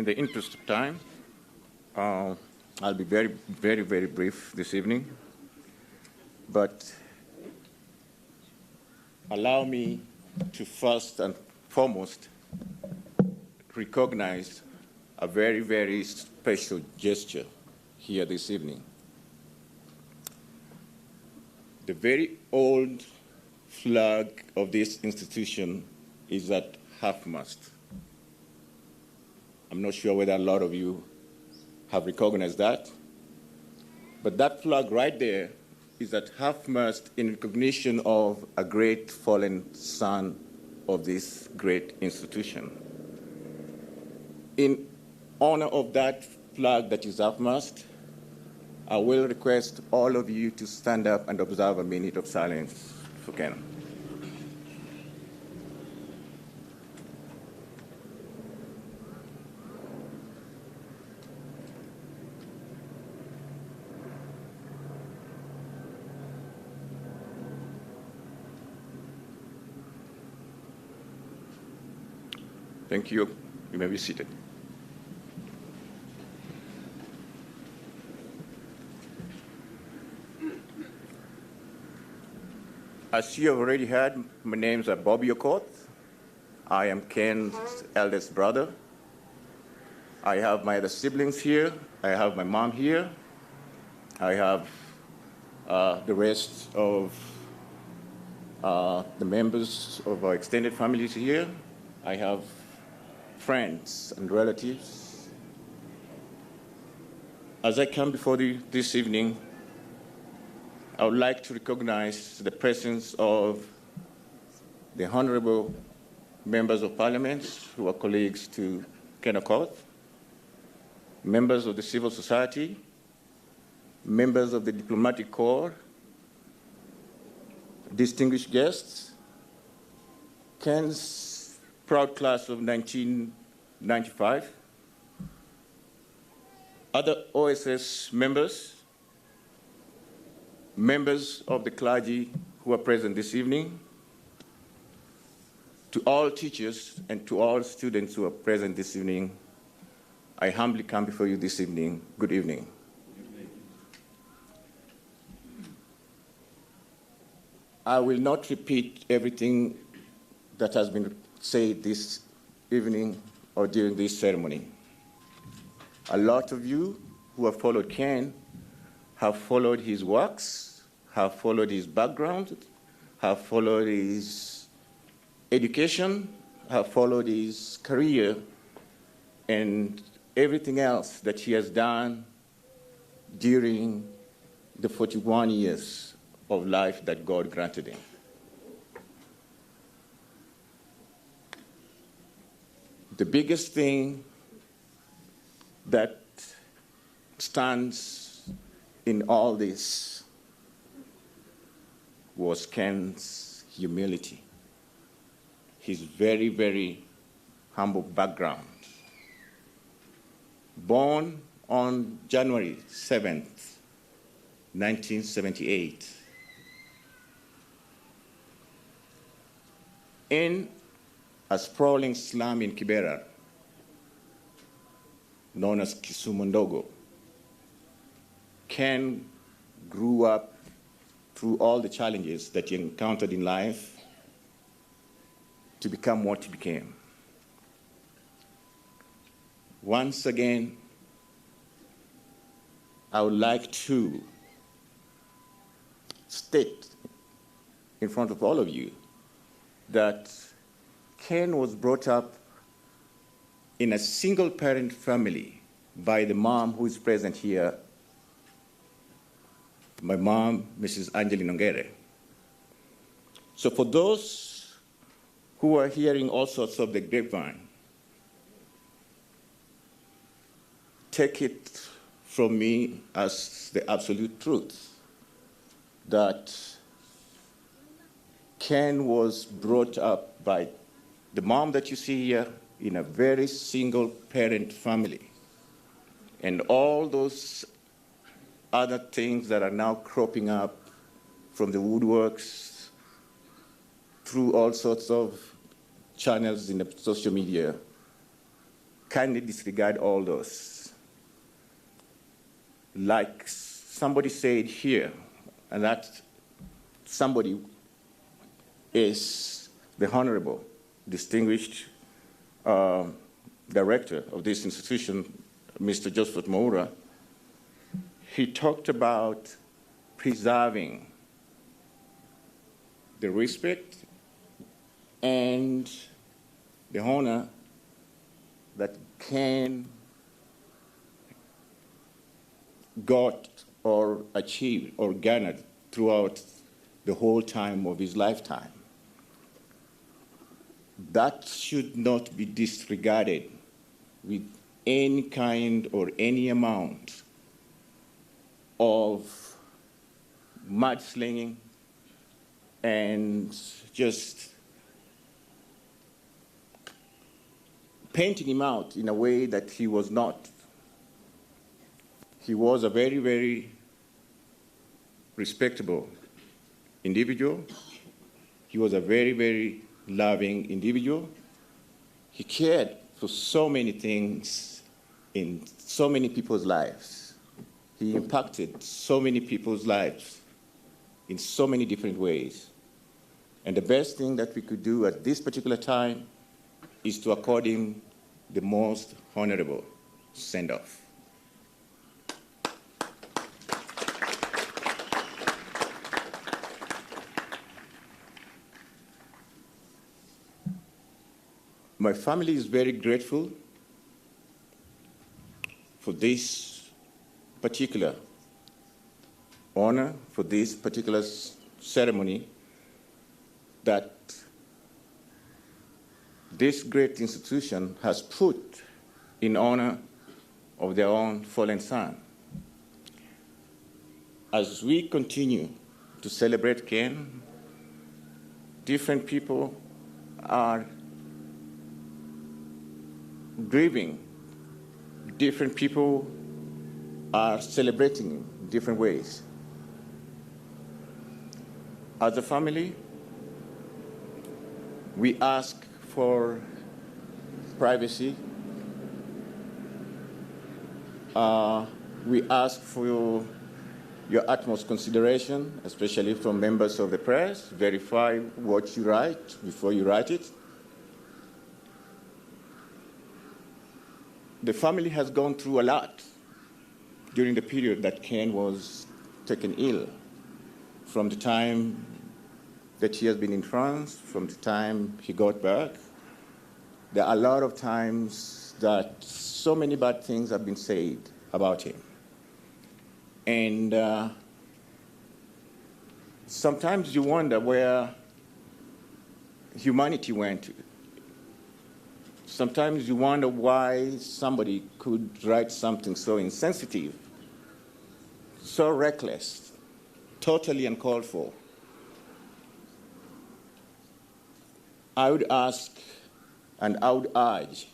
in the interest of time, I'll be very, very, very brief this evening. But allow me to first and foremost recognize a very, very special gesture here this evening. The very old flag of this institution is at half-mast. I'm not sure whether a lot of you have recognized that, but that flag right there is at half-mast in recognition of a great fallen son of this great institution. In honor of that flag that is half-mast, I will request all of you to stand up and observe a minute of silence for Ken. Thank you. You may be seated. As you have already heard, my names are Bobby Okoth. I am Ken's eldest brother. I have my other siblings here. I have my mom here. I have the rest of the members of our extended families here. I have friends and relatives. As I come before you this evening, I would like to recognize the presence of the honorable members of parliament who are colleagues to Ken Okoth, members of the civil society, members of the diplomatic corps, distinguished guests, Ken's proud class of 1995, other OSS members, members of the clergy who are present this evening, to all teachers and to all students who are present this evening, I humbly come before you this evening. Good evening. I will not repeat everything that has been said this evening or during this ceremony. A lot of you who have followed Ken have followed his works, have followed his background, have followed his education, have followed his career, and everything else that he has done during the 41 years of life that God granted him. The biggest thing that stands in all this was Ken's humility, his very, very humble background. Born on January 7th, 1978, in a sprawling slum in Kibera, known as Kisumu Ndogo. Ken grew up through all the challenges that he encountered in life to become what he became. Once again, I would like to state in front of all of you that Ken was brought up in a single-parent family by the mom who is present here, my mom, Mrs. Angeline Ongere. So for those who are hearing all sorts of the grapevine, take it from me as the absolute truth that Ken was brought up by the mom that you see here in a very single-parent family. And all those other things that are now cropping up from the woodworks through all sorts of channels in the social media kindly disregard all those. Like somebody said here, and that somebody is the Honorable, distinguished director of this institution, Mr. Joseph Moura. He talked about preserving the respect and the honor that Ken got or achieved or garnered throughout the whole time of his lifetime. That should not be disregarded with any kind or any amount of mudslinging and just painting him out in a way that he was not. He was a very, very respectable individual. He was a very, very loving individual. He cared for so many things in so many people's lives. He impacted so many people's lives in so many different ways. And the best thing that we could do at this particular time is to accord him the most honorable send-off. My family is very grateful for this particular honor, for this particular ceremony that this great institution has put in honor of their own fallen son. As we continue to celebrate Ken, different people are grieving. Different people are celebrating in different ways. As a family, we ask for privacy. We ask for your utmost consideration, especially from members of the press. Verify what you write before you write it. The family has gone through a lot during the period that Ken was taken ill, from the time that he has been in France, from the time he got back. There are a lot of times that so many bad things have been said about him. And sometimes you wonder where humanity went. Sometimes you wonder why somebody could write something so insensitive, so reckless, totally uncalled for. I would ask and I would urge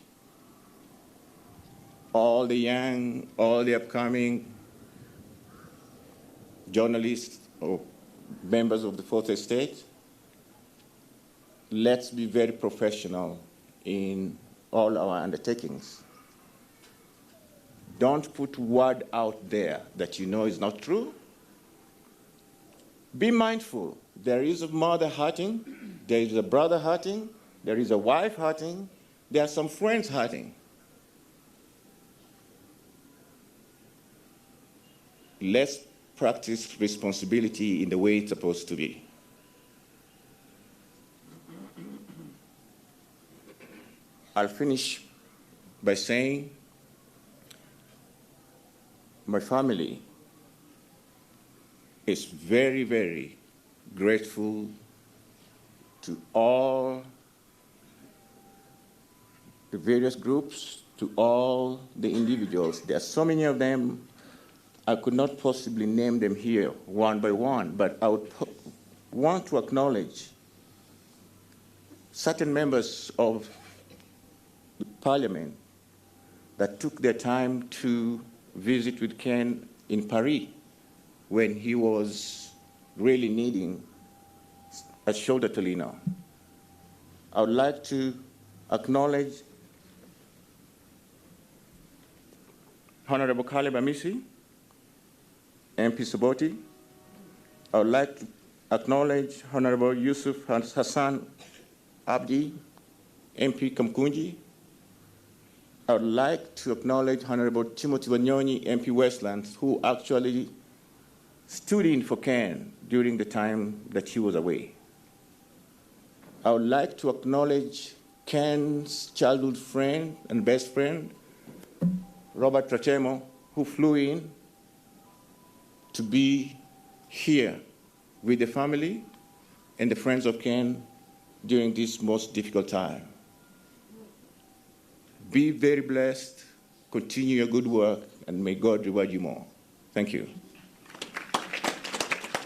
all the young, all the upcoming journalists or members of the Fourth Estate, let's be very professional in all our undertakings. Don't put word out there that you know is not true. Be mindful. There is a mother hurting, there is a brother hurting, there is a wife hurting, there are some friends hurting. Let's practice responsibility in the way it's supposed to be. I'll finish by saying my family is very, very grateful to all the various groups, to all the individuals. There are so many of them, I could not possibly name them here one by one, but I would want to acknowledge certain members of the Parliament that took their time to visit with Ken in Paris when he was really needing a shoulder to lean on. I would like to acknowledge Honorable Caleb Amisi, MP Soboti. I would like to acknowledge Honorable Yusuf Hassan Abdi, MP Kamkunji. I would like to acknowledge Honorable Timothy Wanyonyi, MP Westlands, who actually stood in for Ken during the time that he was away. I would like to acknowledge Ken's childhood friend and best friend, Robert Trachemo, who flew in to be here with the family and the friends of Ken during this most difficult time. Be very blessed, continue your good work, and may God reward you more. Thank you.